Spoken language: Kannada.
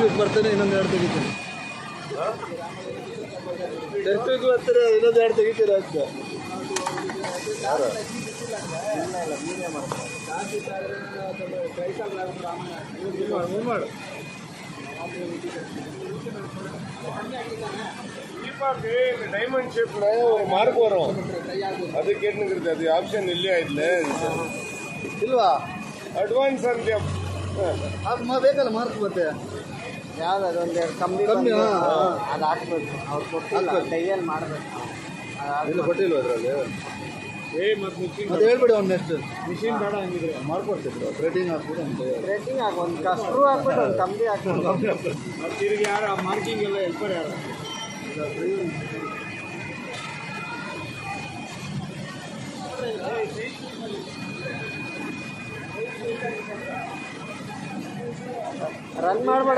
ವೀಕ್ ಬರ್ತಾನೆ, ಇನ್ನೊಂದು ಎರಡು ತೆಗಿತೀನಿ. ನೆಕ್ಸ್ಟ್ ವೀಕ್ ಬರ್ತಾರೆ, ಇನ್ನೊಂದು ಎರಡು ತೆಗಿತೀರಾ ಅಂತ. ಯಾರು ಮಾಡು டைமண்ட் ஷேப்ல ஒரு மார்க் வரும், அது கேட்டுக்கிறது. அது ஆப்ஷன் இல்லையா இதுல? ಇಲ್ವಾ? ಅಡ್ವಾನ್ಸ್ ಅಂತ ಅದು ಬೇಕಲ್ಲ ಮಾರ್ಕ್ ಮತ್ತೆ. ಯಾವ್ದು ಒಂದೆರಡು ಕಮ್ಮಿ ಅದು ಹಾಕ್ಬೇಕು. ಅವ್ರು ಕೊಟ್ಟಿಲ್ಲ, ಕೈಯಲ್ಲಿ ಮಾಡಬೇಕು. ಇಲ್ಲ ಕೊಟ್ಟಿಲ್ವ ಅದರಲ್ಲಿ? ಅದು ಹೇಳ್ಬಿಡಿ ಅವ್ನು ನೆಕ್ಸ್ಟ್ ಮಿಷಿನ್ ಬೇಡ ಹಂಗಿದ್ರೆ ಮಾಡ್ಕೊಡ್ತಿದ್ರು. ರೇಟಿಂಗ್ ಹಾಕ್ಬಿಟ್ಟು ಅಂತ ರೇಟಿಂಗ್ ಹಾಕಿ ಒಂದು ಸ್ಕ್ರೂ ಹಾಕ್ಬಿಟ್ಟು ಒಂದು ಕಮ್ಮಿ ಹಾಕ್ಬೇಕು. ತಿರುಗಿ ಯಾರು ಆ ಮಾರ್ಕಿಂಗ್ ಎಲ್ಲ ಹೆಲ್ಪರ್ ಯಾರು? ರನ್ ಮಾಡಬೇಡ.